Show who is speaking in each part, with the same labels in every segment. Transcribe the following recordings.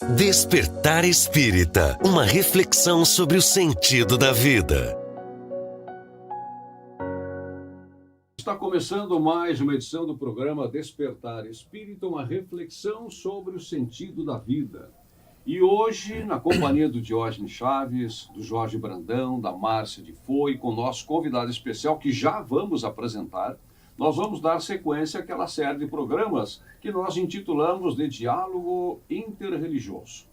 Speaker 1: Despertar Espírita, uma reflexão sobre o sentido da vida.
Speaker 2: Está começando mais uma edição do programa Despertar Espírita, uma reflexão sobre o sentido da vida. E hoje, na companhia do Diógenes Chaves, do Jorge Brandão, da Márcia de Foi, com o nosso convidado especial, que já vamos apresentar, nós vamos dar sequência àquela série de programas que nós intitulamos de Diálogo Interreligioso.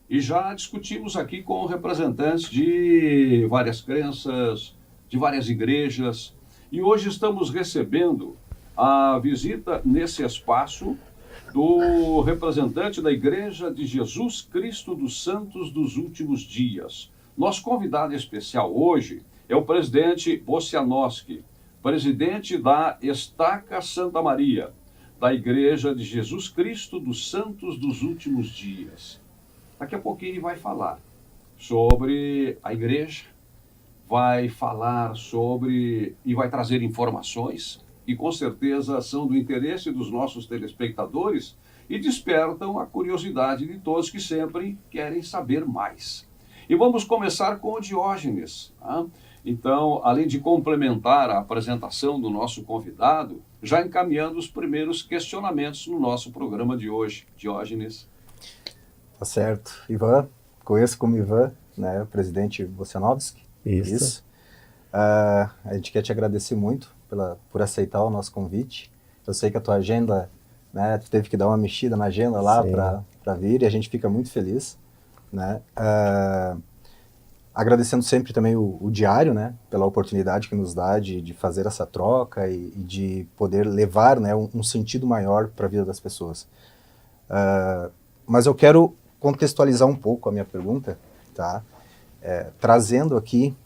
Speaker 2: E já discutimos aqui com representantes de várias crenças, de várias igrejas, e hoje estamos recebendo a visita nesse espaço do representante da Igreja de Jesus Cristo dos Santos dos Últimos Dias. Nosso convidado especial hoje é o presidente Bocianowski, presidente da Estaca Santa Maria, da Igreja de Jesus Cristo dos Santos dos Últimos Dias. Daqui a pouquinho ele vai falar sobre a igreja, vai falar sobre e vai trazer informações que com certeza são do interesse dos nossos telespectadores e despertam a curiosidade de todos que sempre querem saber mais. E vamos começar com o Diógenes. Então, além de complementar a apresentação do nosso convidado, já encaminhando os primeiros questionamentos no nosso programa de hoje. Diógenes.
Speaker 3: Tá certo. Ivan, conheço como Ivan, né, o presidente Bocianowski. Isso. A gente quer te agradecer muito por aceitar o nosso convite. Eu sei que a tua agenda, né, tu teve que dar uma mexida na agenda lá para vir, e a gente fica muito feliz, né? Agradecendo sempre também o Diário, né, pela oportunidade que nos dá de fazer essa troca e de poder levar, né, um sentido maior para a vida das pessoas. Mas eu quero contextualizar um pouco a minha pergunta, tá? Trazendo aqui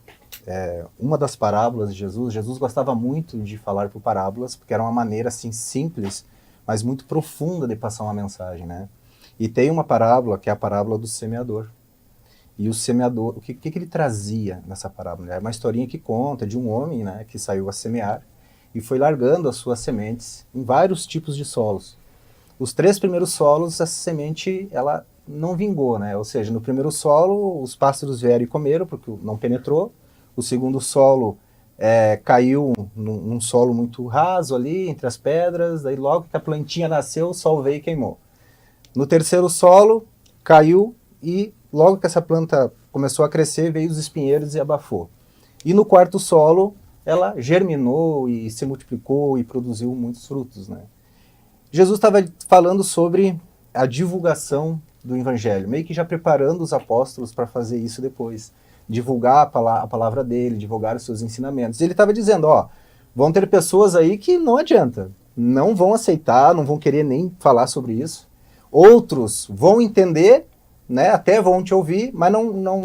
Speaker 3: uma das parábolas de Jesus. Jesus gostava muito de falar por parábolas, porque era uma maneira assim simples, mas muito profunda de passar uma mensagem, né? E tem uma parábola que é a parábola do semeador. E o semeador, o que ele trazia nessa parábola? É uma historinha que conta de um homem, né, que saiu a semear e foi largando as suas sementes em vários tipos de solos. Os 3 primeiros solos, essa semente, ela não vingou, né? Ou seja, no primeiro solo, os pássaros vieram e comeram, porque não penetrou. O segundo solo caiu num solo muito raso ali, entre as pedras. Daí logo que a plantinha nasceu, o sol veio e queimou. No terceiro solo, caiu e logo que essa planta começou a crescer, veio os espinheiros e abafou. E no quarto solo, ela germinou e se multiplicou e produziu muitos frutos, né? Jesus estava falando sobre a divulgação do Evangelho, meio que já preparando os apóstolos para fazer isso depois. Divulgar a palavra dele, divulgar os seus ensinamentos. E ele estava dizendo, vão ter pessoas aí que não adianta, não vão aceitar, não vão querer nem falar sobre isso. Outros vão entender, né, até vão te ouvir, mas não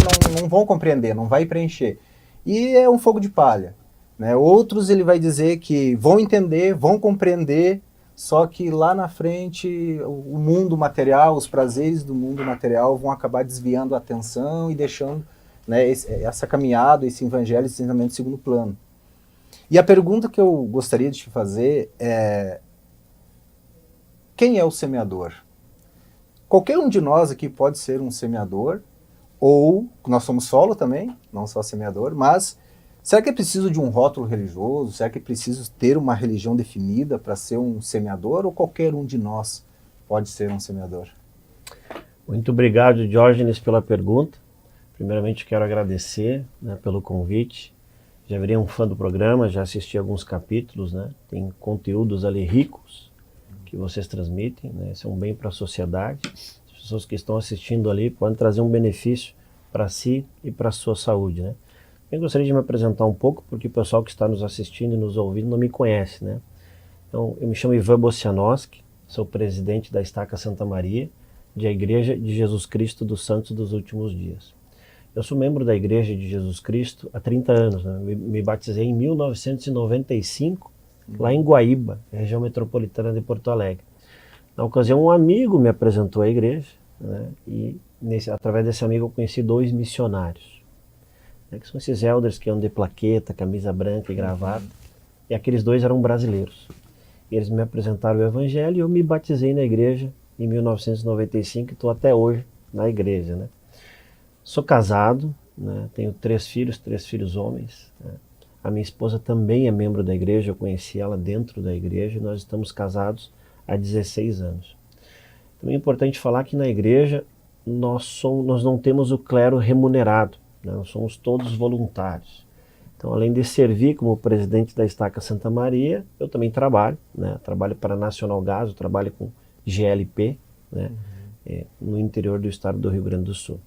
Speaker 3: vão compreender, não vai preencher. E é um fogo de palha, né? Outros ele vai dizer que vão entender, vão compreender, só que lá na frente o mundo material, os prazeres do mundo material vão acabar desviando a atenção e deixando, né, essa caminhada, esse evangelho, esse ensinamento de segundo plano. E a pergunta que eu gostaria de te fazer é: quem é o semeador? Qualquer um de nós aqui pode ser um semeador, ou nós somos solo também, não só semeador, mas será que é preciso de um rótulo religioso? Será que é preciso ter uma religião definida para ser um semeador, ou qualquer um de nós pode ser um semeador?
Speaker 4: Muito obrigado, Diógenes, pela pergunta. Primeiramente quero agradecer, né, pelo convite. Já virei um fã do programa, já assisti alguns capítulos, né? Tem conteúdos ali ricos que vocês transmitem, né? Isso é um bem para a sociedade. As pessoas que estão assistindo ali podem trazer um benefício para si e para a sua saúde, né? Eu gostaria de me apresentar um pouco, porque o pessoal que está nos assistindo e nos ouvindo não me conhece, né? Então, eu me chamo Ivan Bocianowski, sou presidente da Estaca Santa Maria, da Igreja de Jesus Cristo dos Santos dos Últimos Dias. Eu sou membro da Igreja de Jesus Cristo há 30 anos, né? Me batizei em 1995, lá em Guaíba, região metropolitana de Porto Alegre. Na ocasião, um amigo me apresentou à igreja, né? E através desse amigo eu conheci 2 missionários, né? Que são esses elders que andam de plaqueta, camisa branca e gravata, e aqueles 2 eram brasileiros. E eles me apresentaram o evangelho e eu me batizei na igreja em 1995 e estou até hoje na igreja, né? Sou casado, né? Tenho 3 filhos homens, né? A minha esposa também é membro da igreja, eu conheci ela dentro da igreja e nós estamos casados há 16 anos. Também é importante falar que na igreja nós não temos o clero remunerado, né? Nós somos todos voluntários. Então, além de servir como presidente da Estaca Santa Maria, eu também trabalho, né? Trabalho para a Nacional Gás, eu trabalho com GLP, né? No interior do estado do Rio Grande do Sul.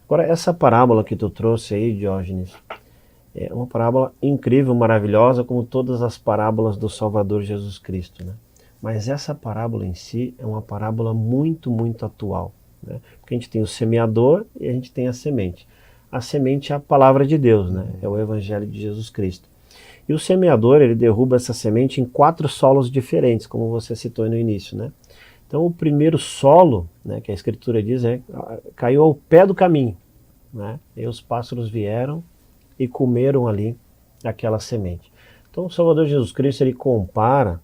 Speaker 4: Agora, essa parábola que tu trouxe aí, Diógenes, é uma parábola incrível, maravilhosa, como todas as parábolas do Salvador Jesus Cristo, né? Mas essa parábola em si é uma parábola muito, muito atual, né? Porque a gente tem o semeador e a gente tem a semente. A semente é a palavra de Deus, né? É o Evangelho de Jesus Cristo. E o semeador, ele derruba essa semente em 4 solos diferentes, como você citou no início, né? Então, o primeiro solo, né, que a Escritura diz, caiu ao pé do caminho, né? E os pássaros vieram e comeram ali aquela semente. Então, o Salvador Jesus Cristo, ele compara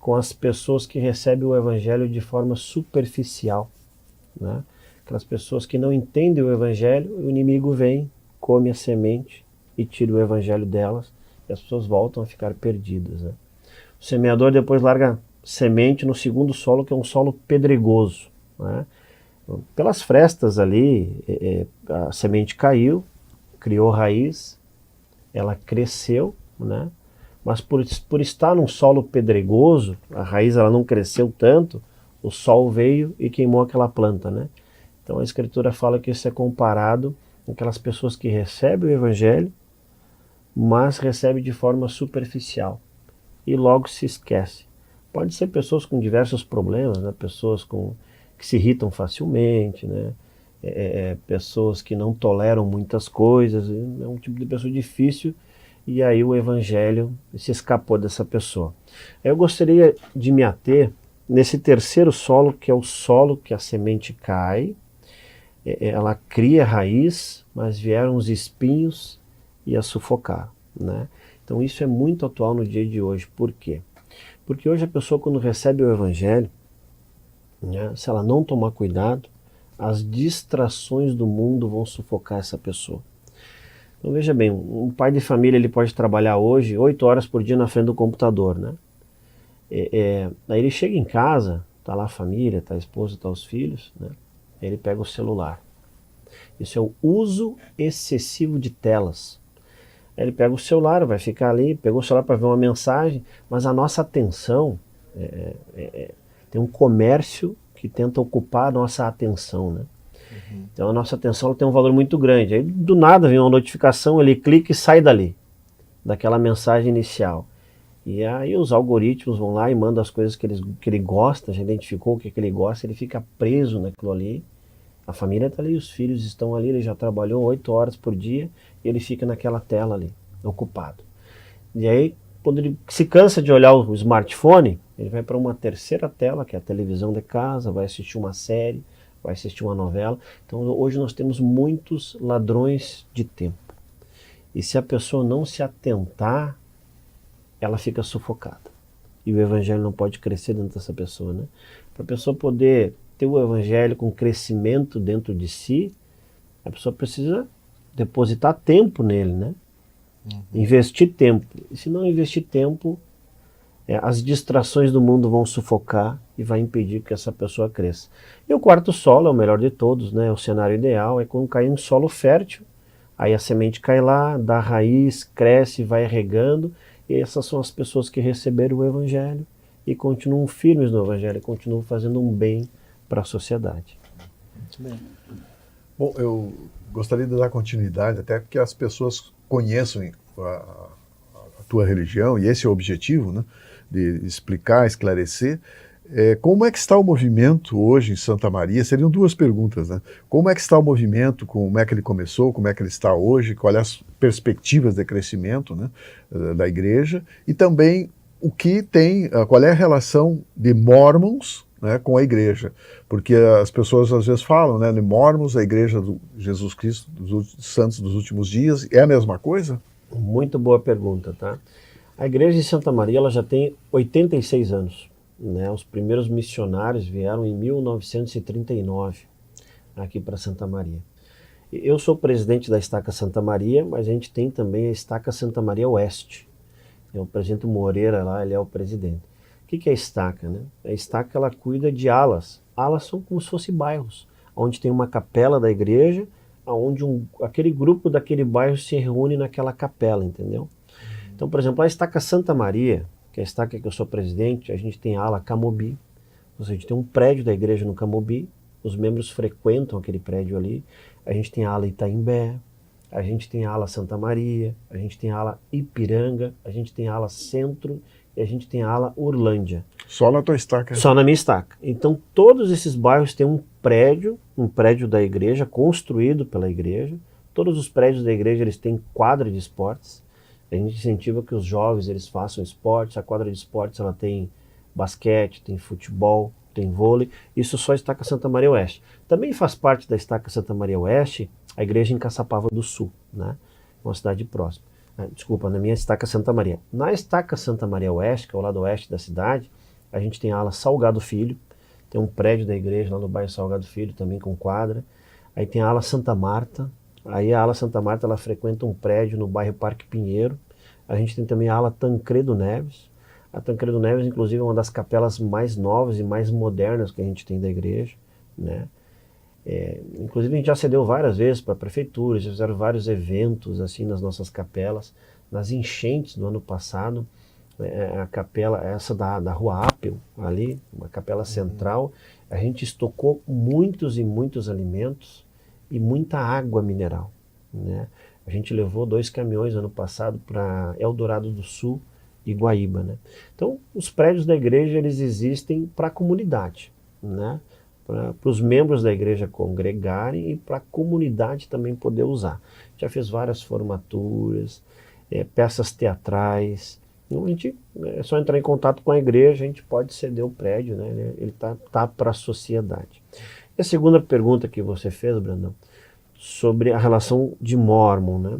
Speaker 4: com as pessoas que recebem o Evangelho de forma superficial, né? Aquelas pessoas que não entendem o Evangelho, o inimigo vem, come a semente e tira o Evangelho delas, e as pessoas voltam a ficar perdidas, né? O semeador depois larga semente no segundo solo, que é um solo pedregoso, né? Pelas frestas ali, a semente caiu, criou raiz, ela cresceu, né? Mas por estar num solo pedregoso, a raiz ela não cresceu tanto, o sol veio e queimou aquela planta, né? Então a Escritura fala que isso é comparado com aquelas pessoas que recebem o Evangelho, mas recebem de forma superficial e logo se esquece. Pode ser pessoas com diversos problemas, né? Pessoas que se irritam facilmente, né? Pessoas que não toleram muitas coisas, é um tipo de pessoa difícil, e aí o Evangelho se escapou dessa pessoa. Eu gostaria de me ater nesse terceiro solo, que é o solo que a semente cai, ela cria raiz, mas vieram os espinhos e a sufocar, né? Então isso é muito atual no dia de hoje. Por quê? Porque hoje a pessoa, quando recebe o Evangelho, né, se ela não tomar cuidado, as distrações do mundo vão sufocar essa pessoa. Então veja bem, um pai de família ele pode trabalhar hoje 8 horas por dia na frente do computador, né? Aí ele chega em casa, tá lá a família, tá a esposa, tá os filhos, né? Aí ele pega o celular. Isso é o uso excessivo de telas. Aí ele pega o celular, vai ficar ali, pegou o celular para ver uma mensagem, mas a nossa atenção, tem um comércio que tenta ocupar a nossa atenção, né? Então a nossa atenção ela tem um valor muito grande. Aí do nada vem uma notificação, ele clica e sai dali, daquela mensagem inicial. E aí os algoritmos vão lá e mandam as coisas que ele gosta, já identificou o que ele gosta, ele fica preso naquilo ali. A família está ali, os filhos estão ali, ele já trabalhou 8 horas por dia e ele fica naquela tela ali, ocupado. E aí, quando ele se cansa de olhar o smartphone, ele vai para uma terceira tela, que é a televisão de casa, vai assistir uma série, vai assistir uma novela. Então hoje nós temos muitos ladrões de tempo. E se a pessoa não se atentar, ela fica sufocada. E o Evangelho não pode crescer dentro dessa pessoa, né? Para a pessoa poder ter o Evangelho com crescimento dentro de si, a pessoa precisa depositar tempo nele, né? Investir tempo. E se não investir tempo, as distrações do mundo vão sufocar e vai impedir que essa pessoa cresça. E o quarto solo é o melhor de todos, né? O cenário ideal é quando cai em solo fértil, aí a semente cai lá, dá raiz, cresce, vai regando, e essas são as pessoas que receberam o Evangelho e continuam firmes no Evangelho, continuam fazendo um bem para a sociedade.
Speaker 3: Muito bem.
Speaker 5: Bom, eu gostaria de dar continuidade, até que as pessoas conheçam a tua religião, e esse é o objetivo, né, de explicar, esclarecer. Como é que está o movimento hoje em Santa Maria? Seriam 2 perguntas, né? Como é que está o movimento, como é que ele começou, como é que ele está hoje, quais as perspectivas de crescimento, né, da igreja, e também o que tem, qual é a relação de Mormons, né, com a igreja, porque as pessoas às vezes falam, né, de Mormons, a igreja do Jesus Cristo, dos santos dos últimos dias, é a mesma coisa?
Speaker 4: Muito boa pergunta, tá? A igreja de Santa Maria ela já tem 86 anos, né? Os primeiros missionários vieram em 1939. aqui para Santa Maria. Eu sou presidente da Estaca Santa Maria, mas a gente tem também a Estaca Santa Maria Oeste. O presidente Moreira lá, ele é o presidente. O que é a Estaca, né? A Estaca, ela cuida de alas. Alas são como se fossem bairros, onde tem uma capela da igreja, onde aquele grupo daquele bairro se reúne naquela capela, entendeu? Então, por exemplo, a Estaca Santa Maria, que é a Estaca que eu sou presidente, a gente tem a ala Camobi, ou seja, a gente tem um prédio da igreja no Camobi, os membros frequentam aquele prédio ali. A gente tem a ala Itaimbé, a gente tem a ala Santa Maria, a gente tem a ala Ipiranga, a gente tem a ala Centro e a gente tem a ala Urlândia.
Speaker 5: Só na tua estaca?
Speaker 4: Só na minha estaca. Então todos esses bairros têm um prédio da igreja, construído pela igreja. Todos os prédios da igreja eles têm quadra de esportes. A gente incentiva que os jovens eles façam esportes. A quadra de esportes ela tem basquete, tem futebol, tem vôlei. Isso só a Estaca Santa Maria Oeste. Também faz parte da Estaca Santa Maria Oeste a igreja em Caçapava do Sul, né? Uma cidade próxima. Desculpa, na minha Estaca Santa Maria. Na Estaca Santa Maria Oeste, que é o lado oeste da cidade, a gente tem a ala Salgado Filho, tem um prédio da igreja lá no bairro Salgado Filho, também com quadra. Aí tem a ala Santa Marta, aí a ala Santa Marta ela frequenta um prédio no bairro Parque Pinheiro. A gente tem também a ala Tancredo Neves. A Tancredo Neves, inclusive, é uma das capelas mais novas e mais modernas que a gente tem da igreja, né? Inclusive, a gente já cedeu várias vezes para prefeituras, já fizeram vários eventos assim nas nossas capelas. Nas enchentes do ano passado, a capela, essa da Rua Apel, ali, uma capela central, a gente estocou muitos e muitos alimentos e muita água mineral, né? A gente levou 2 caminhões ano passado para Eldorado do Sul e Guaíba, né? Então, os prédios da igreja, eles existem para a comunidade, né? Para os membros da igreja congregarem e para a comunidade também poder usar. Já fez várias formaturas, peças teatrais. Então, é só entrar em contato com a igreja, a gente pode ceder o prédio, né? Ele tá para a sociedade. E a segunda pergunta que você fez, Brandão, sobre a relação de Mormon, né?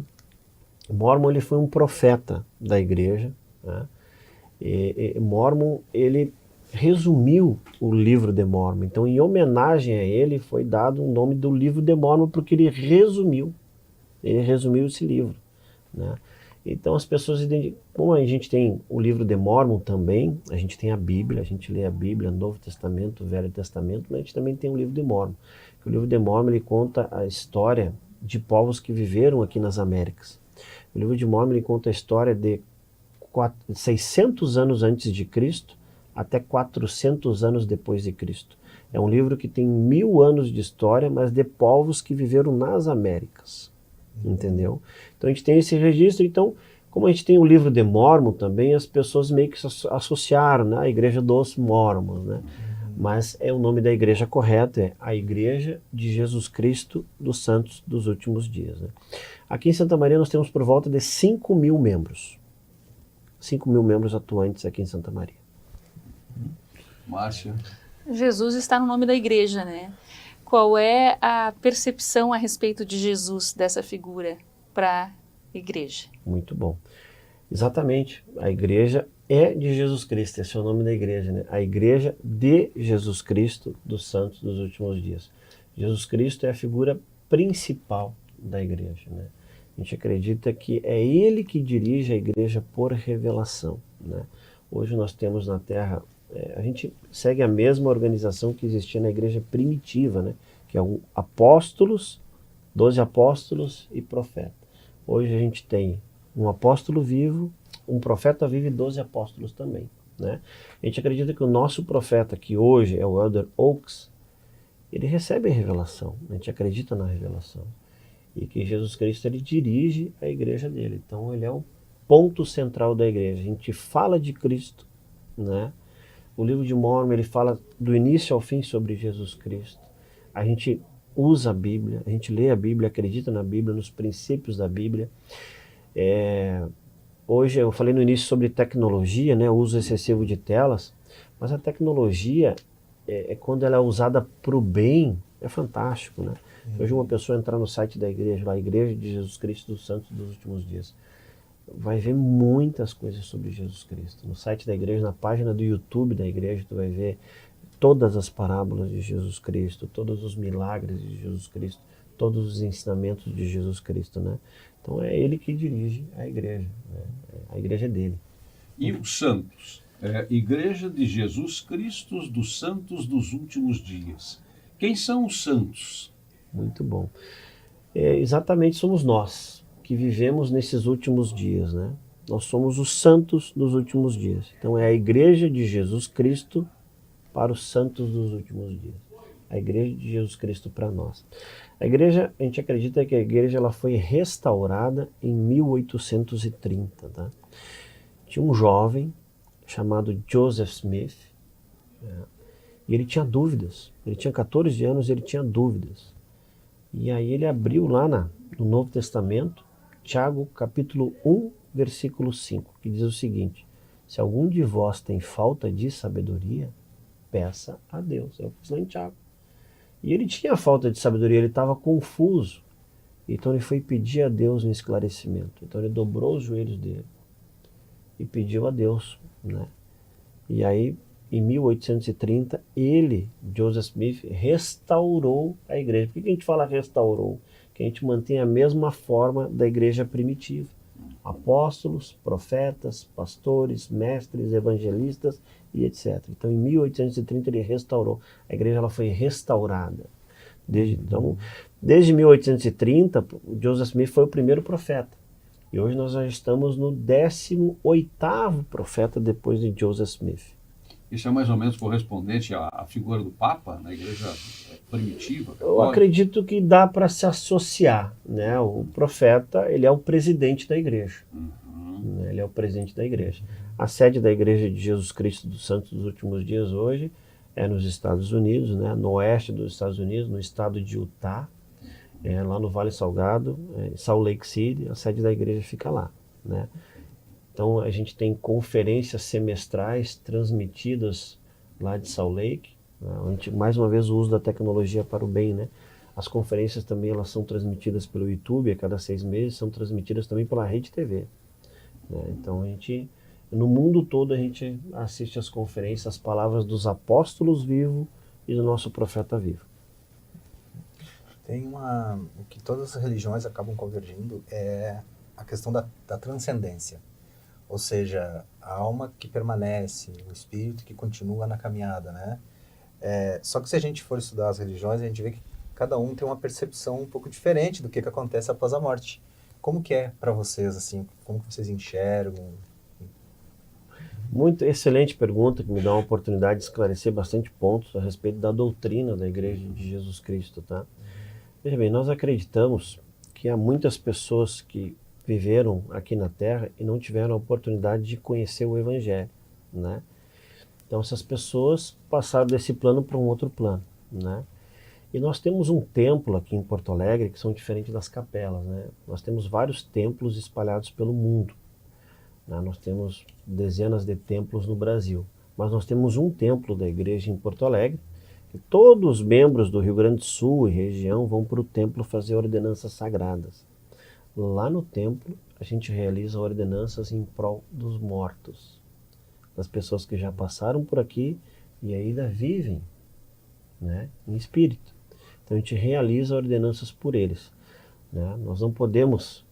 Speaker 4: Mormon, ele foi um profeta da igreja, né? E Mormon, ele resumiu o livro de Mormon. Então, em homenagem a ele, foi dado o nome do livro de Mormon, porque ele resumiu esse livro, né? Então, as pessoas como a gente tem o livro de Mormon também, a gente tem a Bíblia, a gente lê a Bíblia, Novo Testamento, Velho Testamento, mas a gente também tem o livro de Mormon. O livro de Mormon, ele conta a história de povos que viveram aqui nas Américas. O livro de Mormon, ele conta a história de 600 anos antes de Cristo até 400 anos depois de Cristo. É um livro que tem 1000 anos de história, mas de povos que viveram nas Américas, entendeu? Então a gente tem esse registro. Então, como a gente tem o livro de Mormon também, as pessoas meio que associaram, né? A Igreja dos Mormons, né? Mas o nome da igreja correta é a Igreja de Jesus Cristo dos Santos dos Últimos Dias, né? Aqui em Santa Maria nós temos por volta de 5.000 membros. 5.000 membros atuantes aqui em Santa Maria.
Speaker 2: Márcia?
Speaker 6: Jesus está no nome da igreja, né? Qual é a percepção a respeito de Jesus, dessa figura, para a igreja?
Speaker 4: Muito bom. Exatamente. A igreja é de Jesus Cristo, esse é o nome da igreja, né? A Igreja de Jesus Cristo dos Santos dos Últimos Dias. Jesus Cristo é a figura principal da igreja, né? A gente acredita que é Ele que dirige a igreja por revelação, né? Hoje nós temos na Terra, a gente segue a mesma organização que existia na igreja primitiva, né? Que é o apóstolos, 12 apóstolos e profeta. Hoje a gente tem um apóstolo vivo, um profeta vivo e 12 apóstolos também, né? A gente acredita que o nosso profeta, que hoje é o Elder Oaks, ele recebe a revelação, a gente acredita na revelação. E que Jesus Cristo, ele dirige a igreja dele. Então ele é o ponto central da igreja. A gente fala de Cristo, né? O livro de Mormon, ele fala do início ao fim sobre Jesus Cristo. A gente usa a Bíblia, a gente lê a Bíblia, acredita na Bíblia, nos princípios da Bíblia. Hoje eu falei no início sobre tecnologia, né? O uso excessivo de telas, mas a tecnologia, quando ela é usada para o bem, é fantástico, né? Hoje uma pessoa entrar no site da igreja, lá, Igreja de Jesus Cristo dos Santos dos Últimos Dias, vai ver muitas coisas sobre Jesus Cristo. No site da igreja, na página do YouTube da igreja, tu vai ver todas as parábolas de Jesus Cristo, todos os milagres de Jesus Cristo, todos os ensinamentos de Jesus Cristo, né? Então é ele que dirige a igreja, né? A igreja é dele.
Speaker 2: E os santos? Igreja de Jesus Cristo dos Santos dos Últimos Dias. Quem são os santos?
Speaker 4: Muito bom. Exatamente somos nós que vivemos nesses últimos dias, né? Nós somos os santos dos últimos dias. Então é a igreja de Jesus Cristo para os santos dos últimos dias. A igreja de Jesus Cristo para nós. A igreja, a gente acredita que a igreja ela foi restaurada em 1830, tá? Tinha um jovem chamado Joseph Smith, né? E ele tinha dúvidas. Ele tinha 14 anos e ele tinha dúvidas. E aí ele abriu lá no Novo Testamento, Tiago capítulo 1, versículo 5, que diz o seguinte: se algum de vós tem falta de sabedoria, peça a Deus. É o que diz lá em Tiago. E ele tinha falta de sabedoria, ele estava confuso. Então ele foi pedir a Deus um esclarecimento. Então ele dobrou os joelhos dele e pediu a Deus, né? E aí, em 1830, ele, Joseph Smith, restaurou a igreja. Por que a gente fala restaurou? Que a gente mantém a mesma forma da igreja primitiva. Apóstolos, profetas, pastores, mestres, evangelistas e etc. Então, em 1830, ele restaurou. A igreja ela foi restaurada. Desde 1830, Joseph Smith foi o primeiro profeta. E hoje nós já estamos no 18º profeta depois de Joseph Smith.
Speaker 2: Isso é mais ou menos correspondente à figura do Papa na igreja primitiva?
Speaker 4: Eu acredito que dá para se associar, né? O profeta, ele é o presidente da igreja. Né? Ele é o presidente da igreja. A sede da Igreja de Jesus Cristo dos Santos dos Últimos Dias hoje é nos Estados Unidos, né? No oeste dos Estados Unidos, no estado de Utah, lá no Vale Salgado, Salt Lake City, a sede da igreja fica lá, né? Então a gente tem conferências semestrais transmitidas lá de Salt Lake, né? Mais uma vez o uso da tecnologia para o bem, né? As conferências também elas são transmitidas pelo YouTube a cada 6 meses, são transmitidas também pela Rede TV, né? Então no mundo todo a gente assiste às conferências, as palavras dos apóstolos vivos e do nosso profeta vivo.
Speaker 3: Tem o que todas as religiões acabam convergindo é a questão da transcendência. Ou seja, a alma que permanece, o espírito que continua na caminhada, né? Só que se a gente for estudar as religiões, a gente vê que cada um tem uma percepção um pouco diferente do que acontece após a morte. Como que é para vocês, assim? Como que vocês enxergam?
Speaker 4: Muito excelente pergunta, que me dá uma oportunidade de esclarecer bastante pontos a respeito da doutrina da Igreja de Jesus Cristo, tá? Veja bem, nós acreditamos que há muitas pessoas que viveram aqui na Terra e não tiveram a oportunidade de conhecer o Evangelho, né? Então essas pessoas passaram desse plano para um outro plano, né? E nós temos um templo aqui em Porto Alegre que são diferentes das capelas, né? Nós temos vários templos espalhados pelo mundo, né? Nós temos dezenas de templos no Brasil, mas nós temos um templo da igreja em Porto Alegre que todos os membros do Rio Grande do Sul e região vão para o templo fazer ordenanças sagradas. Lá no templo, a gente realiza ordenanças em prol dos mortos, das pessoas que já passaram por aqui e ainda vivem, né, em espírito. Então a gente realiza ordenanças por eles, né? Nós não podemos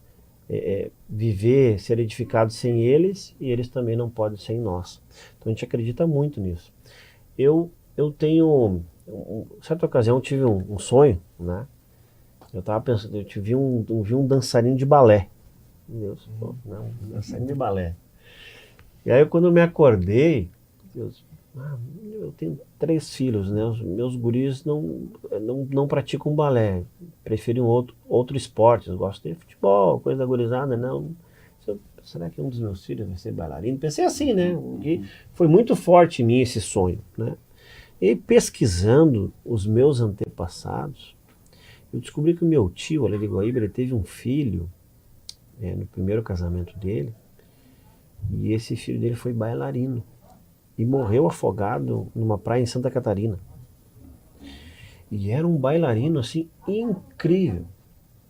Speaker 4: viver, ser edificados sem eles e eles também não podem sem nós. Então a gente acredita muito nisso. Eu tenho, certa ocasião eu tive um sonho, né? Eu estava pensando, eu vi um dançarino de balé. Deus, não, um dançarino de balé. E aí quando eu me acordei, eu tenho 3 filhos, né? Os meus guris não praticam balé, preferem outro esporte, eles gostam de futebol, coisa da gurizada, não. Será que um dos meus filhos vai ser bailarino? Pensei assim, né? E foi muito forte em mim esse sonho, né? E pesquisando os meus antepassados, eu descobri que o meu tio, Alê de Guaíba, ele teve um filho no primeiro casamento dele, e esse filho dele foi bailarino e morreu afogado numa praia em Santa Catarina. E era um bailarino assim incrível,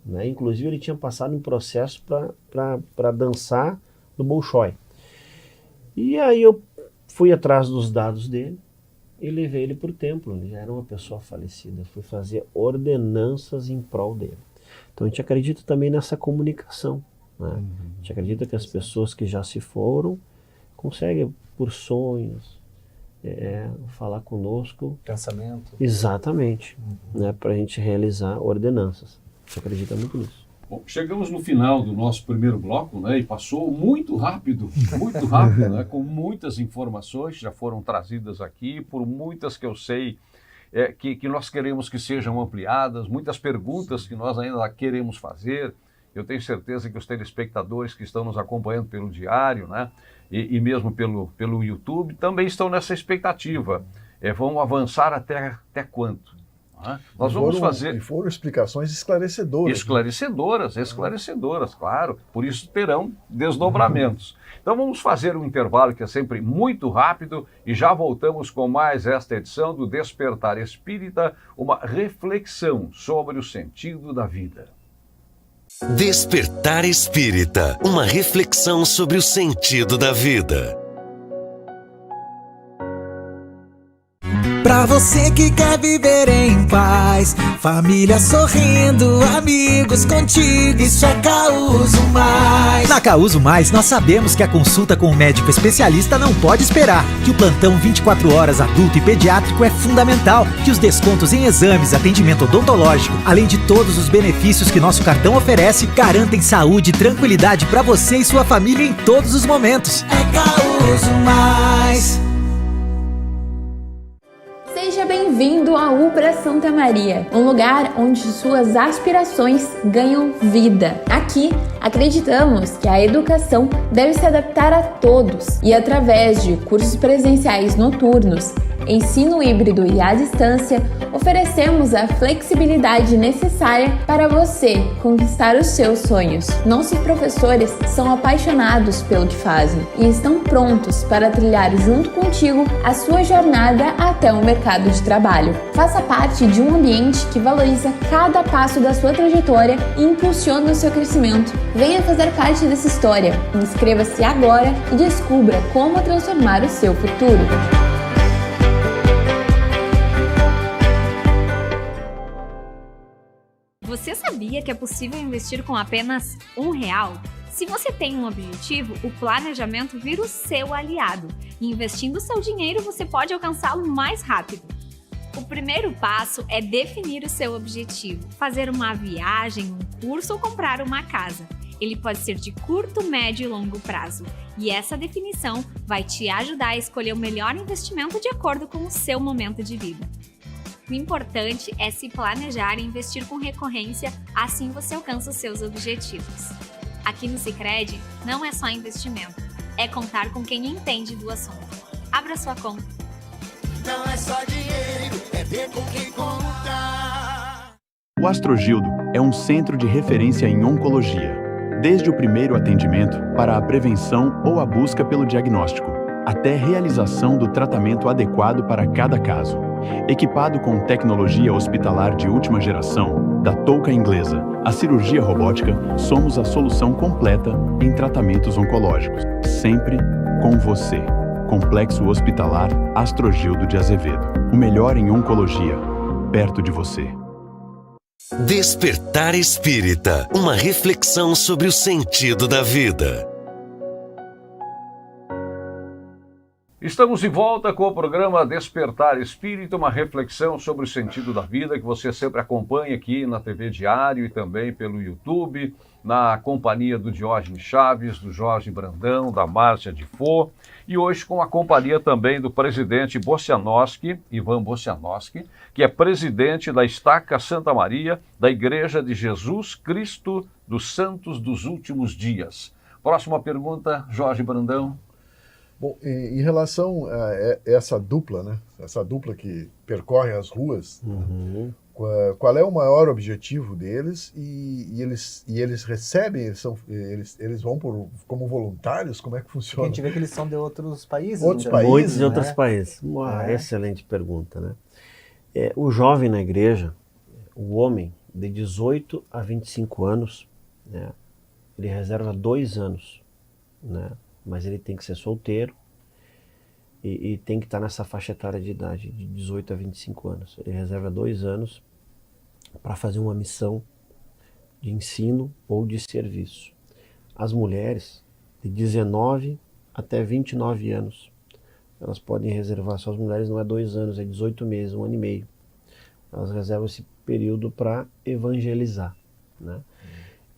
Speaker 4: né? Inclusive ele tinha passado um processo para dançar no Bolshoi. E aí eu fui atrás dos dados dele e levei ele para o templo. Ele já era uma pessoa falecida. Fui fazer ordenanças em prol dele. Então a gente acredita também nessa comunicação, né? A gente acredita que as pessoas que já se foram conseguem, por sonhos, falar conosco.
Speaker 3: Pensamento.
Speaker 4: Exatamente, né? Para a gente realizar ordenanças. A gente acredita muito nisso.
Speaker 2: Bom, chegamos no final do nosso primeiro bloco, né, e passou muito rápido, né, com muitas informações que já foram trazidas aqui, por muitas que eu sei que nós queremos que sejam ampliadas, muitas perguntas que nós ainda queremos fazer. Eu tenho certeza que os telespectadores que estão nos acompanhando pelo diário, né, e mesmo pelo YouTube, também estão nessa expectativa. Vão avançar até quanto? Nós vamos fazer...
Speaker 5: E foram explicações esclarecedoras.
Speaker 2: Esclarecedoras, claro. Por isso terão desdobramentos. Então vamos fazer um intervalo que é sempre muito rápido e já voltamos com mais esta edição do Despertar Espírita, uma reflexão sobre o sentido da vida.
Speaker 1: Despertar Espírita, uma reflexão sobre o sentido da vida.
Speaker 7: Pra você que quer viver em paz, família sorrindo, amigos contigo, isso é Causo Mais. Na Causo Mais, nós sabemos que a consulta com um médico especialista não pode esperar, que o plantão 24 horas adulto e pediátrico é fundamental, que os descontos em exames, atendimento odontológico, além de todos os benefícios que nosso cartão oferece, garantem saúde e tranquilidade pra você e sua família em todos os momentos. É Causo Mais.
Speaker 8: Seja bem-vindo à Ubra Santa Maria, um lugar onde suas aspirações ganham vida. Aqui, acreditamos que a educação deve se adaptar a todos e através de cursos presenciais noturnos, ensino híbrido e à distância, oferecemos a flexibilidade necessária para você conquistar os seus sonhos. Nossos professores são apaixonados pelo que fazem e estão prontos para trilhar junto contigo a sua jornada até o mercado de trabalho. Faça parte de um ambiente que valoriza cada passo da sua trajetória e impulsiona o seu crescimento. Venha fazer parte dessa história. Inscreva-se agora e descubra como transformar o seu futuro.
Speaker 9: Você sabia que é possível investir com apenas R$1? Se você tem um objetivo, o planejamento vira o seu aliado. E investindo seu dinheiro, você pode alcançá-lo mais rápido. O primeiro passo é definir o seu objetivo, fazer uma viagem, um curso ou comprar uma casa. Ele pode ser de curto, médio e longo prazo. E essa definição vai te ajudar a escolher o melhor investimento de acordo com o seu momento de vida. O importante é se planejar e investir com recorrência, assim você alcança os seus objetivos. Aqui no Sicredi, não é só investimento, é contar com quem entende do assunto. Abra sua conta.
Speaker 7: Não é só dinheiro, é ver com quem contar.
Speaker 10: O Astrogildo é um centro de referência em oncologia, desde o primeiro atendimento para a prevenção ou a busca pelo diagnóstico, até a realização do tratamento adequado para cada caso. Equipado com tecnologia hospitalar de última geração, da touca inglesa à cirurgia robótica, somos a solução completa em tratamentos oncológicos. Sempre com você. Complexo Hospitalar Astrogildo de Azevedo. O melhor em oncologia, perto de você.
Speaker 1: Despertar Espírita, uma reflexão sobre o sentido da vida.
Speaker 2: Estamos de volta com o programa Despertar Espírita, uma reflexão sobre o sentido da vida, que você sempre acompanha aqui na TV Diário e também pelo YouTube, na companhia do Diógenes Chaves, do Jorge Brandão, da Márcia Difo, e hoje com a companhia também do presidente Bocianowski, Ivan Bocianowski, que é presidente da Estaca Santa Maria, da Igreja de Jesus Cristo dos Santos dos Últimos Dias. Próxima pergunta, Jorge Brandão.
Speaker 5: Bom, em relação a essa dupla, né? Essa dupla que percorre as ruas, qual é o maior objetivo deles e eles recebem, eles vão como voluntários? Como é que funciona?
Speaker 3: A gente vê que eles são de outros países.
Speaker 4: Muitos de outros países. Uma excelente pergunta, né? O jovem na igreja, o homem de 18 a 25 anos, né? Ele reserva 2 anos, né? Mas ele tem que ser solteiro e tem que estar nessa faixa etária de idade, de 18 a 25 anos. Ele reserva 2 anos para fazer uma missão de ensino ou de serviço. As mulheres de 19 até 29 anos, elas podem reservar, só as mulheres não é 2 anos, é 18 meses, 1 ano e meio. Elas reservam esse período para evangelizar, né?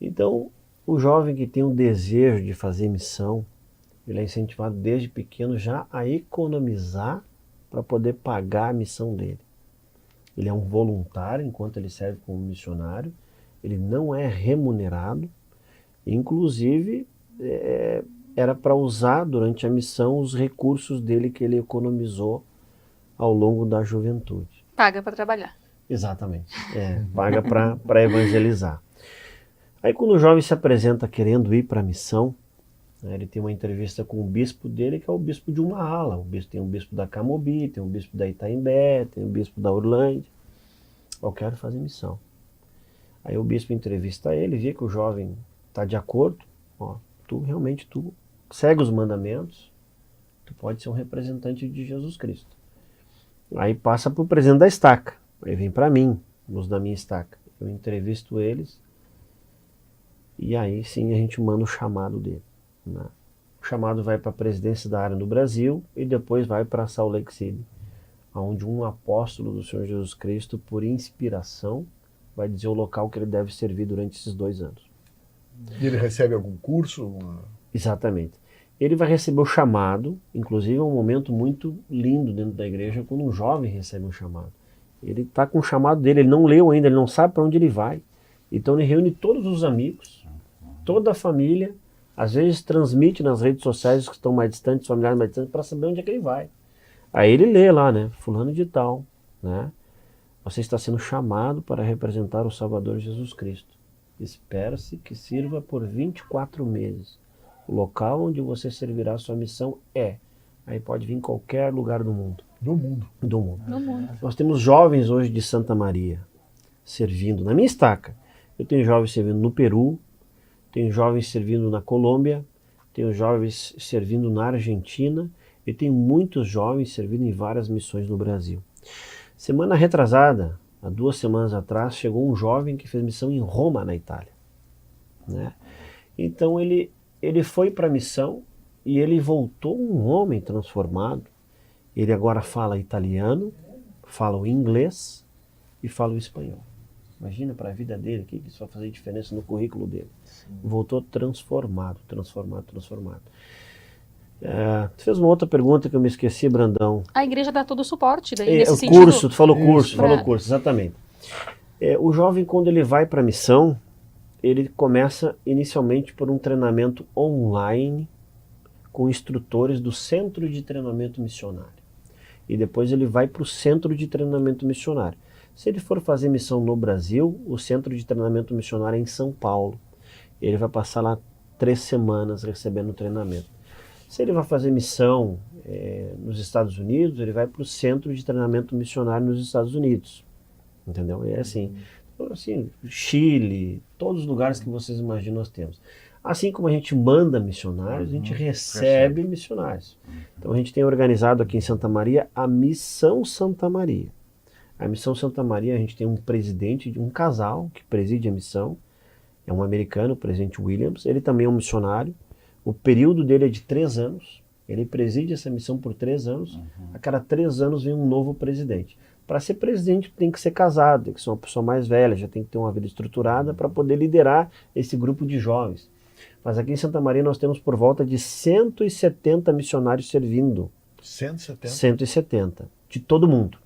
Speaker 4: Então, o jovem que tem um desejo de fazer missão, ele é incentivado desde pequeno já a economizar para poder pagar a missão dele. Ele é um voluntário enquanto ele serve como missionário, ele não é remunerado, inclusive era para usar durante a missão os recursos dele que ele economizou ao longo da juventude.
Speaker 6: Paga para trabalhar.
Speaker 4: Exatamente, paga para evangelizar. Aí quando o jovem se apresenta querendo ir para a missão, né, ele tem uma entrevista com o bispo dele, que é o bispo de uma ala. Tem um bispo da Camobi, tem um bispo da Itaimbé, tem um bispo da Orlândia. Eu quero fazer missão. Aí o bispo entrevista ele, vê que o jovem está de acordo. Ó, tu segue os mandamentos, tu pode ser um representante de Jesus Cristo. Aí passa para o presidente da estaca. Aí vem para mim, os da minha estaca. Eu entrevisto eles e aí sim a gente manda o chamado dele, né? O chamado vai para a presidência da área no Brasil e depois vai para Salt Lake City, onde um apóstolo do Senhor Jesus Cristo, por inspiração, vai dizer o local que ele deve servir durante esses 2 anos.
Speaker 5: E ele recebe algum curso?
Speaker 4: Exatamente. Ele vai receber o chamado, inclusive é um momento muito lindo dentro da igreja, quando um jovem recebe um chamado. Ele está com o chamado dele, ele não leu ainda, ele não sabe para onde ele vai. Então ele reúne todos os amigos, toda a família, às vezes transmite nas redes sociais que estão mais distantes, familiares mais distantes, para saber onde é que ele vai. Aí ele lê lá, né? Fulano de tal, né? Você está sendo chamado para representar o Salvador Jesus Cristo. Espera-se que sirva por 24 meses. O local onde você servirá a sua missão aí pode vir em qualquer lugar do mundo.
Speaker 5: Do mundo.
Speaker 4: Do mundo.
Speaker 6: No mundo.
Speaker 4: Nós temos jovens hoje de Santa Maria servindo na minha estaca. Eu tenho jovens servindo no Peru, tenho jovens servindo na Colômbia, tenho jovens servindo na Argentina e tenho muitos jovens servindo em várias missões no Brasil. Semana retrasada, há 2 semanas atrás, chegou um jovem que fez missão em Roma, na Itália, né? Então ele foi para a missão e ele voltou um homem transformado. Ele agora fala italiano, fala o inglês e fala o espanhol. Imagina para a vida dele, o que isso vai fazer diferença no currículo dele. Sim. Voltou transformado. Tu fez uma outra pergunta que eu me esqueci, Brandão.
Speaker 6: A igreja dá todo o suporte daí, nesse
Speaker 4: o
Speaker 6: sentido.
Speaker 4: curso, tu falou curso, exatamente. O jovem, quando ele vai para a missão, ele começa inicialmente por um treinamento online com instrutores do Centro de Treinamento Missionário. E depois ele vai para o Centro de Treinamento Missionário. Se ele for fazer missão no Brasil, o Centro de Treinamento Missionário é em São Paulo. Ele vai passar lá 3 semanas recebendo treinamento. Se ele vai fazer missão nos Estados Unidos, ele vai para o Centro de Treinamento Missionário nos Estados Unidos. Entendeu? É assim, Chile, todos os lugares que vocês imaginam nós temos. Assim como a gente manda missionários, a gente recebe missionários. Então a gente tem organizado aqui em Santa Maria a Missão Santa Maria. A Missão Santa Maria, a gente tem um presidente, um casal que preside a missão, é um americano, o presidente Williams, ele também é um missionário, o período dele é de 3 anos, ele preside essa missão por 3 anos, a cada 3 anos vem um novo presidente. Para ser presidente tem que ser casado, tem que ser uma pessoa mais velha, já tem que ter uma vida estruturada para poder liderar esse grupo de jovens. Mas aqui em Santa Maria nós temos por volta de 170 missionários servindo.
Speaker 5: 170?
Speaker 4: 170, de todo mundo.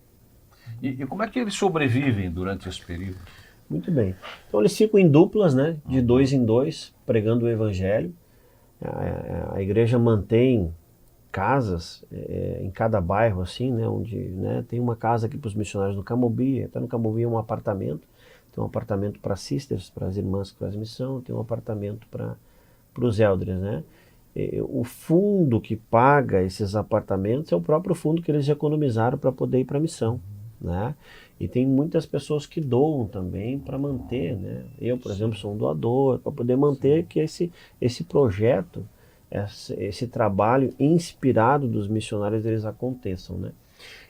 Speaker 2: E como é que eles sobrevivem durante esse período?
Speaker 4: Muito bem. Então eles ficam em duplas, né, de 2 em 2, pregando o evangelho. A igreja mantém casas em cada bairro, assim, né, onde, né, tem uma casa aqui para os missionários no Camobi, até no Camobi é um apartamento, tem um apartamento para sisters, para as irmãs que fazem missão, tem um apartamento para os elders, né. O fundo que paga esses apartamentos é o próprio fundo que eles economizaram para poder ir para a missão, né. E tem muitas pessoas que doam também para manter, né. Eu, por exemplo, sou um doador, para poder manter que esse projeto esse trabalho inspirado dos missionários eles aconteçam, né?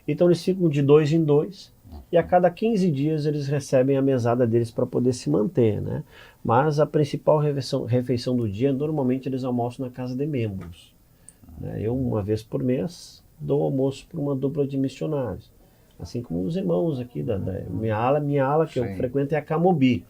Speaker 4: Então eles ficam de 2 em 2 e a cada 15 dias eles recebem a mesada deles para poder se manter, né? Mas a principal refeição do dia, normalmente eles almoçam na casa de membros, né? Eu, uma vez por mês, dou almoço para uma dupla de missionários. Assim como os irmãos aqui da minha ala que eu frequento é a Camobi.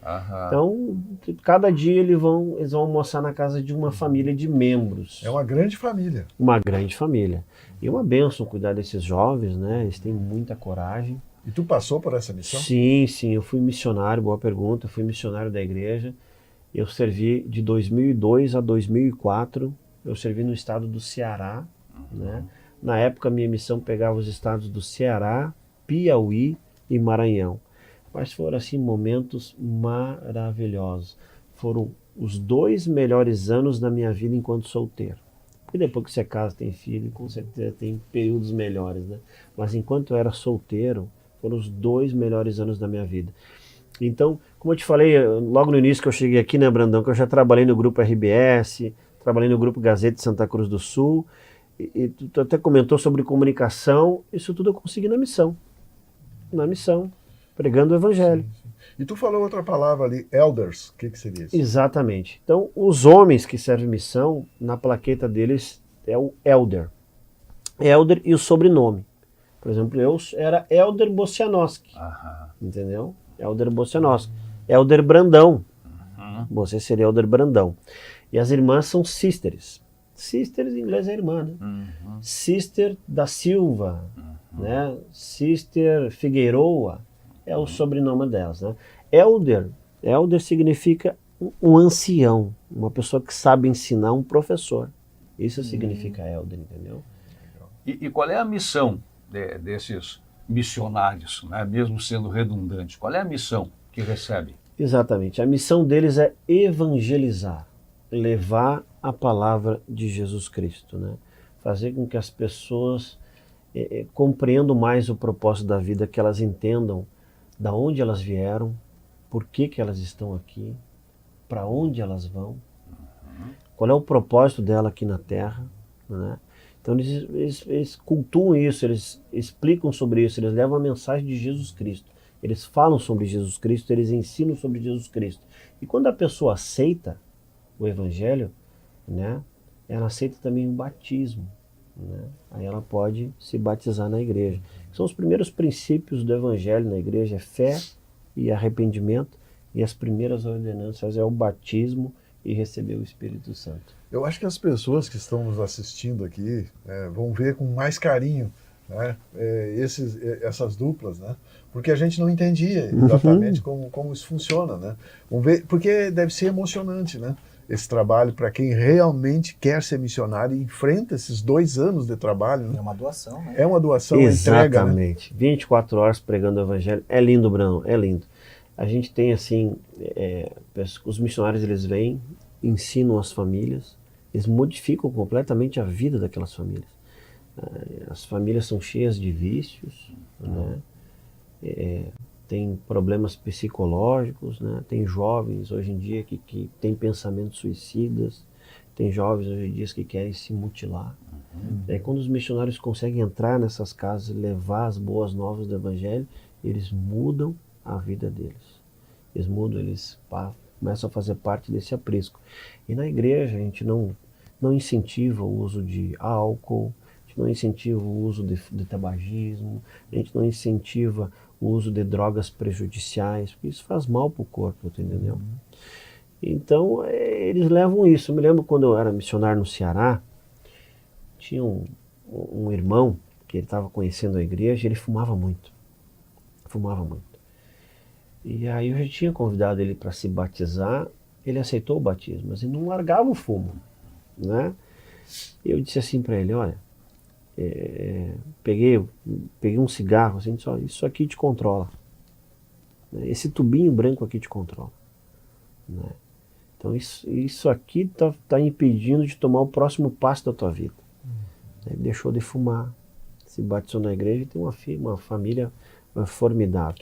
Speaker 4: Então, cada dia eles vão almoçar na casa de uma família de membros.
Speaker 5: É uma grande família.
Speaker 4: Uma grande família. E uma bênção cuidar desses jovens, né? Eles têm muita coragem.
Speaker 5: E tu passou por essa missão?
Speaker 4: Sim, eu fui missionário, boa pergunta, eu fui missionário da igreja. Eu servi de 2002 a 2004, eu servi no estado do Ceará, né? Na época, minha missão pegava os estados do Ceará, Piauí e Maranhão. Mas foram assim momentos maravilhosos. Foram os 2 melhores anos da minha vida enquanto solteiro. Porque depois que você casa, tem filho, com certeza tem períodos melhores, né? Mas enquanto eu era solteiro, foram os 2 melhores anos da minha vida. Então, como eu te falei logo no início que eu cheguei aqui, né, Brandão, que eu já trabalhei no grupo RBS, trabalhei no grupo Gazeta de Santa Cruz do Sul, e tu até comentou sobre comunicação, isso tudo eu consegui na missão, pregando o evangelho.
Speaker 5: Sim. E tu falou outra palavra ali, elders, o que seria isso?
Speaker 4: Exatamente. Então, os homens que servem missão, na plaqueta deles é o elder. Elder e o sobrenome. Por exemplo, eu era Elder Bocianowski, entendeu? Elder Bocianowski. Elder Brandão. Você seria Elder Brandão. E as irmãs são sisters. Sisters em inglês é irmã, né? Sister da Silva, né? Sister Figueiroa é o sobrenome delas, né? Elder significa um ancião, uma pessoa que sabe ensinar, um professor. Isso significa elder, entendeu?
Speaker 2: E qual é a missão desses missionários, né? Mesmo sendo redundante? Qual é a missão que recebem?
Speaker 4: Exatamente. A missão deles é evangelizar, levar a palavra de Jesus Cristo, né? Fazer com que as pessoas compreendam mais o propósito da vida, que elas entendam da onde elas vieram, por que elas estão aqui, para onde elas vão, qual é o propósito dela aqui na Terra, né? Então eles cultuam isso, eles explicam sobre isso, eles levam a mensagem de Jesus Cristo, eles falam sobre Jesus Cristo, eles ensinam sobre Jesus Cristo. E quando a pessoa aceita o Evangelho, né, ela aceita também o batismo, né? Aí ela pode se batizar na igreja. São os primeiros princípios do Evangelho na igreja, é fé e arrependimento, e as primeiras ordenanças é o batismo e receber o Espírito Santo.
Speaker 5: Eu acho que as pessoas que estão nos assistindo aqui vão ver com mais carinho, né, essas duplas, né? Porque a gente não entendia exatamente como isso funciona, né? Vamos ver, porque deve ser emocionante, né? Esse trabalho para quem realmente quer ser missionário e enfrenta esses 2 anos de trabalho, né?
Speaker 3: É uma doação, né?
Speaker 5: É uma doação, uma entrega, né?
Speaker 4: Exatamente. 24 horas pregando o Evangelho. É lindo, Bruno, é lindo. A gente tem assim, os missionários eles vêm, ensinam as famílias, eles modificam completamente a vida daquelas famílias. As famílias são cheias de vícios, né? Tem problemas psicológicos, né? Tem jovens hoje em dia que têm pensamentos suicidas, tem jovens hoje em dia que querem se mutilar. Quando os missionários conseguem entrar nessas casas e levar as boas novas do Evangelho, eles mudam a vida deles. Eles mudam, eles começam a fazer parte desse aprisco. E na igreja a gente não incentiva o uso de álcool, a gente não incentiva o uso de tabagismo, a gente não incentiva o uso de drogas prejudiciais, porque isso faz mal para o corpo, entendeu? Então eles levam isso. Eu me lembro quando eu era missionário no Ceará, tinha um irmão que ele estava conhecendo a igreja, ele fumava muito. E aí eu já tinha convidado ele para se batizar, ele aceitou o batismo, mas ele não largava o fumo, né? E eu disse assim para ele, olha, peguei um cigarro, assim, disse, olha, isso aqui te controla. Esse tubinho branco aqui te controla, né? Então isso aqui tá impedindo de tomar o próximo passo da tua vida. Ele deixou de fumar, se batizou na igreja e tem uma família formidável.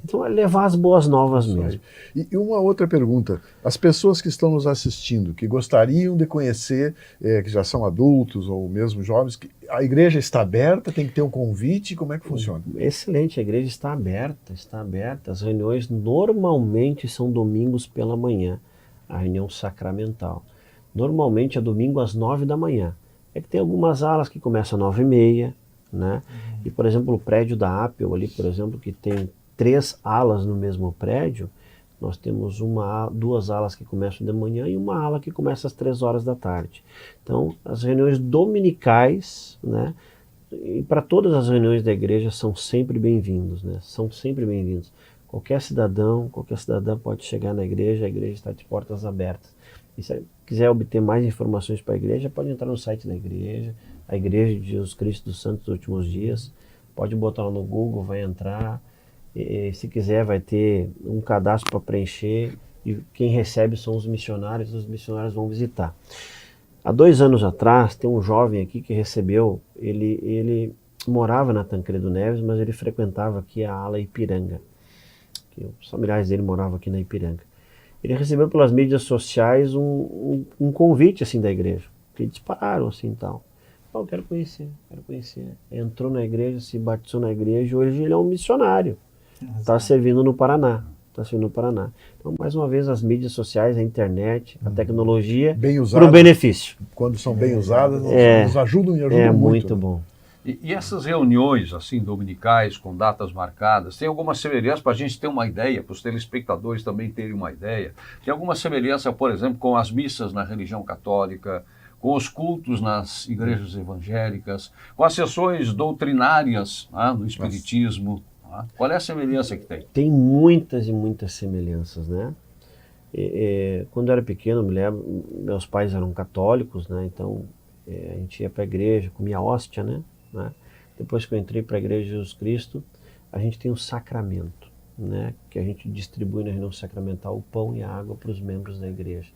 Speaker 4: Então é levar as boas novas mesmo.
Speaker 5: E uma outra pergunta, as pessoas que estão nos assistindo, que gostariam de conhecer, que já são adultos ou mesmo jovens, a igreja está aberta, tem que ter um convite, como é que funciona?
Speaker 4: Excelente, a igreja está aberta, as reuniões normalmente são domingos pela manhã, a reunião sacramental. Normalmente é domingo às 9 da manhã. É que tem algumas alas que começam às 9h30, né? E, por exemplo, o prédio da Apple ali, por exemplo, que tem 3 alas no mesmo prédio, nós temos 2 alas que começam de manhã e uma ala que começa às 3 horas da tarde. Então, as reuniões dominicais, né? E para todas as reuniões da igreja são sempre bem-vindos, né? São sempre bem-vindos. Qualquer cidadã pode chegar na igreja, a igreja está de portas abertas. E se quiser obter mais informações para a igreja, pode entrar no site da igreja, a Igreja de Jesus Cristo dos Santos dos Últimos Dias, pode botar lá no Google, vai entrar, e se quiser vai ter um cadastro para preencher, e quem recebe são os missionários vão visitar. Há 2 anos atrás, tem um jovem aqui que recebeu, ele morava na Tancredo Neves, mas ele frequentava aqui a ala Ipiranga, que os familiares dele moravam aqui na Ipiranga. Ele recebeu pelas mídias sociais um convite assim da igreja, que dispararam assim e tal. Eu quero conhecer. Entrou na igreja, se batizou na igreja, hoje ele é um missionário. Está servindo no Paraná. Então, mais uma vez, as mídias sociais, a internet, a tecnologia, para o benefício.
Speaker 5: Quando são bem usadas, nos ajudam e ajudam muito.
Speaker 4: Muito bom.
Speaker 2: E essas reuniões, assim, dominicais, com datas marcadas, tem alguma semelhança para a gente ter uma ideia, para os telespectadores também terem uma ideia? Tem alguma semelhança, por exemplo, com as missas na religião católica, com os cultos nas igrejas evangélicas, com as sessões doutrinárias no espiritismo? Qual é a semelhança que tem?
Speaker 4: Tem muitas e muitas semelhanças, né? Quando eu era pequeno, me lembro, meus pais eram católicos, né? Então a gente ia para a igreja, comia hóstia, né? Depois que eu entrei para a Igreja de Jesus Cristo, a gente tem um sacramento, né? Que a gente distribui na reunião sacramental o pão e a água para os membros da igreja,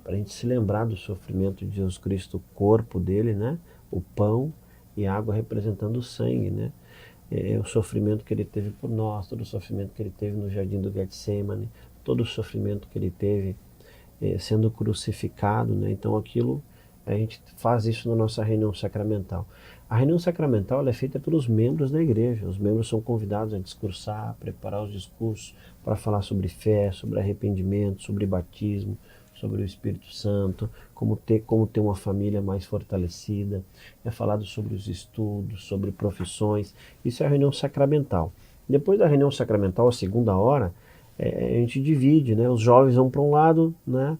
Speaker 4: para a gente se lembrar do sofrimento de Jesus Cristo, o corpo dele, né? O pão e a água representando o sangue, né? O sofrimento que ele teve por nós, todo o sofrimento que ele teve no jardim do Getsemane, todo o sofrimento que ele teve sendo crucificado, né? Então aquilo, a gente faz isso na nossa reunião sacramental. A reunião sacramental ela é feita pelos membros da igreja. Os membros são convidados a discursar, preparar os discursos para falar sobre fé, sobre arrependimento, sobre batismo, sobre o Espírito Santo, como ter uma família mais fortalecida. É falado sobre os estudos, sobre profissões. Isso é a reunião sacramental. Depois da reunião sacramental, a segunda hora, a gente divide, né? Os jovens vão para um lado, né?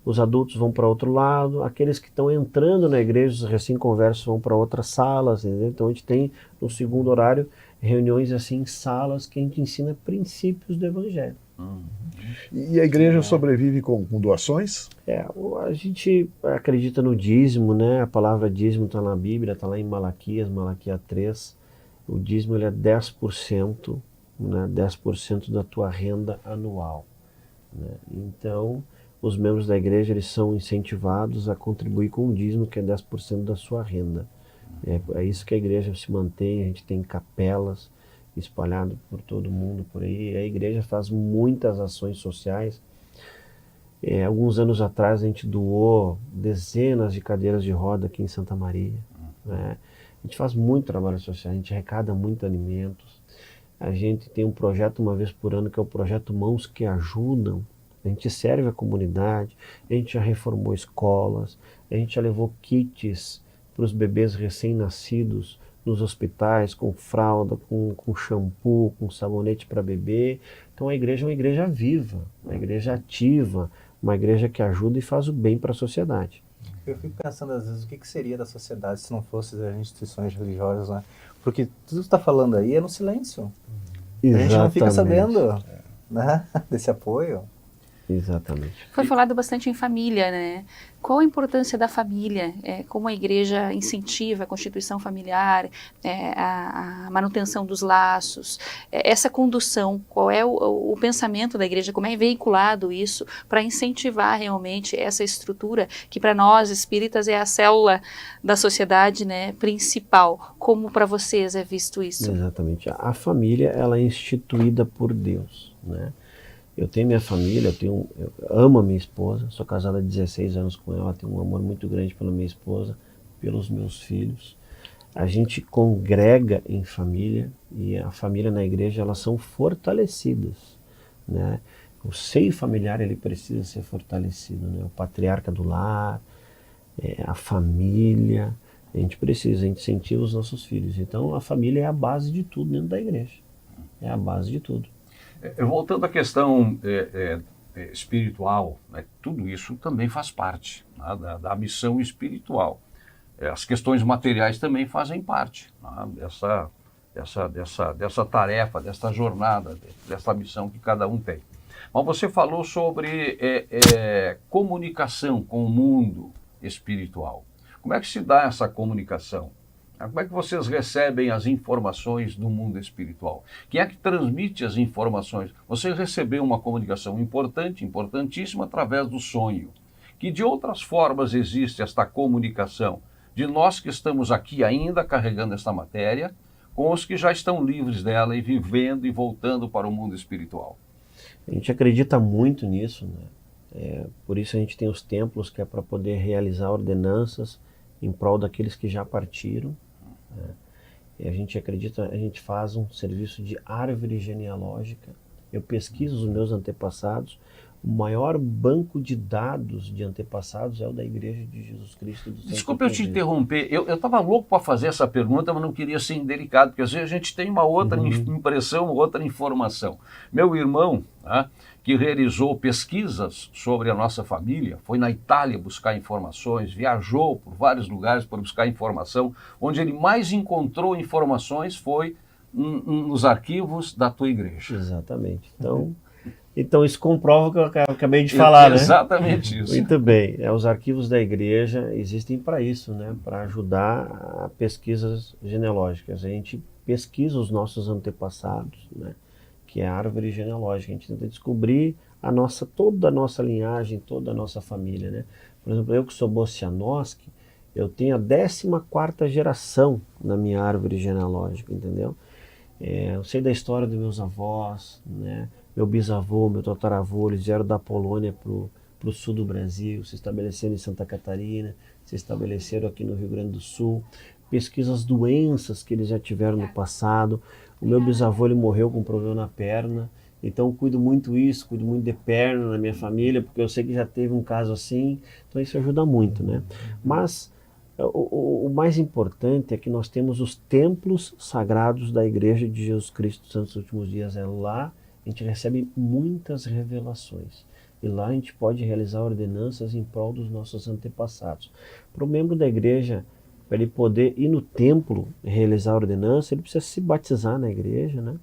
Speaker 4: Os adultos vão para outro lado, aqueles que estão entrando na igreja, os recém-conversos vão para outras salas, entendeu? Então a gente tem no segundo horário reuniões assim em salas que a gente ensina princípios do Evangelho.
Speaker 5: E a igreja sobrevive com doações?
Speaker 4: A gente acredita no dízimo, né? A palavra dízimo está na Bíblia, está lá em Malaquias 3. O dízimo ele é 10%, né? 10% da tua renda anual, né? Então os membros da igreja eles são incentivados a contribuir com o dízimo, que é 10% da sua renda. É isso que a igreja se mantém. A gente tem capelas espalhadas por todo mundo por aí. A igreja faz muitas ações sociais. Alguns anos atrás a gente doou dezenas de cadeiras de roda aqui em Santa Maria, né? A gente faz muito trabalho social, a gente arrecada muito alimentos. A gente tem um projeto uma vez por ano que é o projeto Mãos que Ajudam. A gente serve a comunidade, a gente já reformou escolas, a gente já levou kits para os bebês recém-nascidos nos hospitais, com fralda, com shampoo, com sabonete para bebê. Então a igreja é uma igreja viva, uma igreja ativa, uma igreja que ajuda e faz o bem para a sociedade.
Speaker 3: Eu fico pensando às vezes o que seria da sociedade se não fossem as instituições religiosas, né? Porque tudo que está falando aí é no silêncio.
Speaker 4: Exatamente.
Speaker 3: A gente não fica sabendo, né, desse apoio.
Speaker 4: Exatamente.
Speaker 6: Foi falado bastante em família, né? Qual a importância da família? Como a igreja incentiva a constituição familiar, a manutenção dos laços, essa condução, qual é o pensamento da igreja, como é veiculado isso para incentivar realmente essa estrutura que para nós espíritas é a célula da sociedade, né, principal. Como para vocês é visto isso?
Speaker 4: Exatamente. A família, ela é instituída por Deus, né? Eu tenho minha família, eu amo a minha esposa, sou casado há 16 anos com ela, tenho um amor muito grande pela minha esposa, pelos meus filhos. A gente congrega em família e a família na igreja, elas são fortalecidas, né? O seio familiar, ele precisa ser fortalecido, né? O patriarca do lar, a família, a gente incentiva os nossos filhos. Então a família é a base de tudo dentro da igreja, é a base de tudo.
Speaker 2: Voltando à questão espiritual, né, tudo isso também faz parte, né, da missão espiritual. As questões materiais também fazem parte, né, dessa tarefa, dessa jornada, dessa missão que cada um tem. Mas você falou sobre comunicação com o mundo espiritual. Como é que se dá essa comunicação? Como é que vocês recebem as informações do mundo espiritual? Quem é que transmite as informações? Você recebeu uma comunicação importante, importantíssima, através do sonho. Que de outras formas existe esta comunicação de nós que estamos aqui ainda carregando esta matéria, com os que já estão livres dela e vivendo e voltando para o mundo espiritual?
Speaker 4: A gente acredita muito nisso, né? Por isso a gente tem os templos, que é para poder realizar ordenanças em prol daqueles que já partiram. E a gente acredita, a gente faz um serviço de árvore genealógica. Eu pesquiso os meus antepassados. O maior banco de dados de antepassados é o da Igreja de Jesus Cristo do Santo.
Speaker 2: Desculpa eu te interromper, eu estava louco para fazer essa pergunta, mas não queria ser indelicado, porque às vezes a gente tem uma outra impressão, outra informação. Meu irmão, né, que realizou pesquisas sobre a nossa família, foi na Itália buscar informações, viajou por vários lugares para buscar informação, onde ele mais encontrou informações foi nos arquivos da tua igreja.
Speaker 4: Exatamente. Então isso comprova o que eu acabei de falar, né?
Speaker 2: Exatamente isso.
Speaker 4: Muito bem. Os arquivos da igreja existem para isso, né? Para ajudar a pesquisas genealógicas. A gente pesquisa os nossos antepassados, né? Que é a árvore genealógica. A gente tenta descobrir toda a nossa linhagem, toda a nossa família, né? Por exemplo, eu que sou Bocianoski, eu tenho a 14ª geração na minha árvore genealógica, entendeu? Eu sei da história dos meus avós, né? Meu bisavô, meu tataravô, eles vieram da Polônia para o sul do Brasil, se estabeleceram em Santa Catarina, se estabeleceram aqui no Rio Grande do Sul, pesquisa as doenças que eles já tiveram no passado. O meu bisavô, ele morreu com um problema na perna, então eu cuido muito de perna na minha família, porque eu sei que já teve um caso assim, então isso ajuda muito, né? Mas o mais importante é que nós temos os templos sagrados da Igreja de Jesus Cristo dos Santos Últimos Dias. É lá a gente recebe muitas revelações. E lá a gente pode realizar ordenanças em prol dos nossos antepassados. Para o membro da igreja, para ele poder ir no templo e realizar a ordenança, ele precisa se batizar na igreja, né?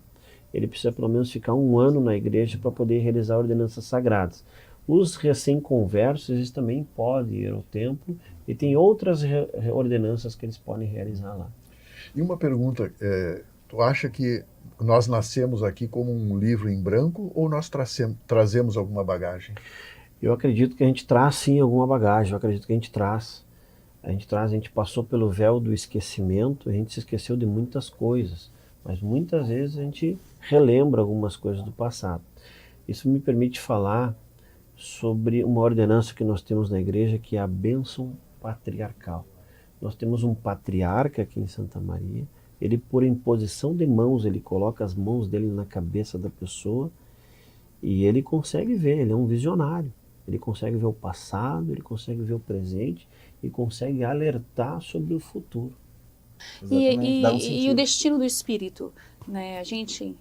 Speaker 4: Ele precisa pelo menos ficar 1 ano na igreja para poder realizar ordenanças sagradas. Os recém-conversos, eles também podem ir ao templo e tem outras ordenanças que eles podem realizar lá.
Speaker 5: E uma pergunta, tu acha que nós nascemos aqui como um livro em branco ou nós trazemos alguma bagagem?
Speaker 4: Eu acredito que a gente traz sim alguma bagagem, eu acredito que a gente traz. A gente passou pelo véu do esquecimento, a gente se esqueceu de muitas coisas, mas muitas vezes a gente relembra algumas coisas do passado. Isso me permite falar sobre uma ordenança que nós temos na igreja, que é a bênção patriarcal. Nós temos um patriarca aqui em Santa Maria. Ele, por imposição de mãos, ele coloca as mãos dele na cabeça da pessoa e ele consegue ver, ele é um visionário. Ele consegue ver o passado, ele consegue ver o presente e consegue alertar sobre o futuro.
Speaker 6: E o destino do espírito, né? A gente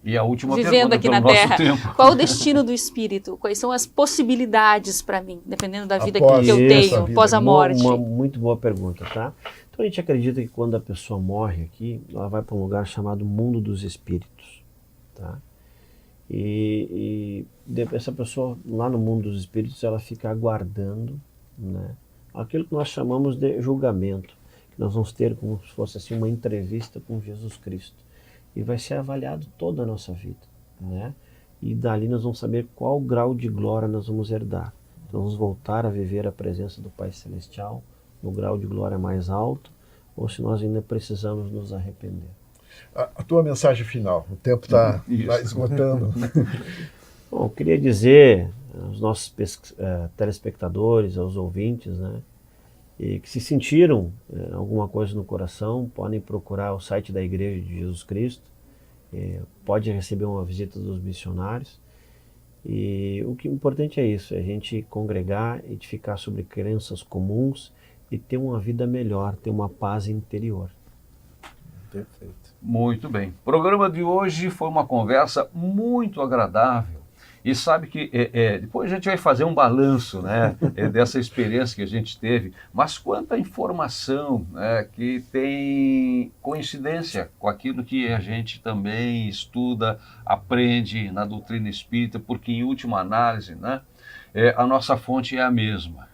Speaker 2: e a última
Speaker 6: vivendo aqui na Terra,
Speaker 2: tempo.
Speaker 6: Qual o destino do espírito? Quais são as possibilidades para mim, dependendo da vida que eu tenho, após a morte?
Speaker 4: Uma muito boa pergunta, tá? Então a gente acredita que quando a pessoa morre aqui, ela vai para um lugar chamado mundo dos espíritos, tá? Essa pessoa lá no mundo dos espíritos, ela fica aguardando, né, aquilo que nós chamamos de julgamento, que nós vamos ter como se fosse assim uma entrevista com Jesus Cristo, e vai ser avaliado toda a nossa vida, né? E dali nós vamos saber qual grau de glória nós vamos herdar. Então vamos voltar a viver a presença do Pai Celestial no grau de glória mais alto, ou se nós ainda precisamos nos arrepender.
Speaker 5: A tua mensagem final, o tempo está esgotando.
Speaker 4: Bom, eu queria dizer aos nossos telespectadores, aos ouvintes, né, e que se sentiram alguma coisa no coração, podem procurar o site da Igreja de Jesus Cristo, pode receber uma visita dos missionários. E o que é importante é isso, é a gente congregar, edificar sobre crenças comuns e ter uma vida melhor, ter uma paz interior.
Speaker 3: Perfeito.
Speaker 2: Muito bem. O programa de hoje foi uma conversa muito agradável. E sabe que depois a gente vai fazer um balanço, né, dessa experiência que a gente teve, mas quanta informação, né, que tem coincidência com aquilo que a gente também estuda, aprende na doutrina espírita, porque em última análise, né, a nossa fonte é a mesma.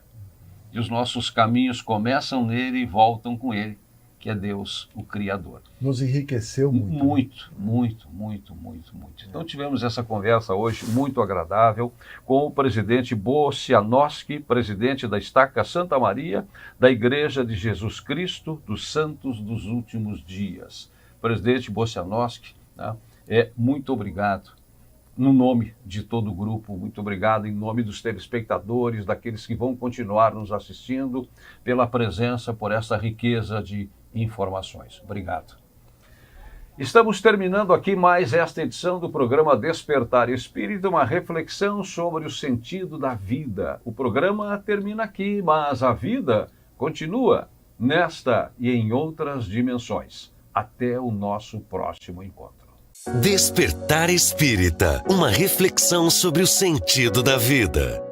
Speaker 2: E os nossos caminhos começam nele e voltam com ele, que é Deus, o Criador.
Speaker 5: Nos enriqueceu muito.
Speaker 2: Muito. Então tivemos essa conversa hoje muito agradável com o presidente Bocianowski, presidente da Estaca Santa Maria, da Igreja de Jesus Cristo dos Santos dos Últimos Dias. Presidente Bocianowski, né, muito obrigado. No nome de todo o grupo, muito obrigado em nome dos telespectadores, daqueles que vão continuar nos assistindo, pela presença, por essa riqueza de informações. Obrigado. Estamos terminando aqui mais esta edição do programa Despertar Espírita, uma reflexão sobre o sentido da vida. O programa termina aqui, mas a vida continua nesta e em outras dimensões. Até o nosso próximo encontro.
Speaker 1: Despertar Espírita, uma reflexão sobre o sentido da vida.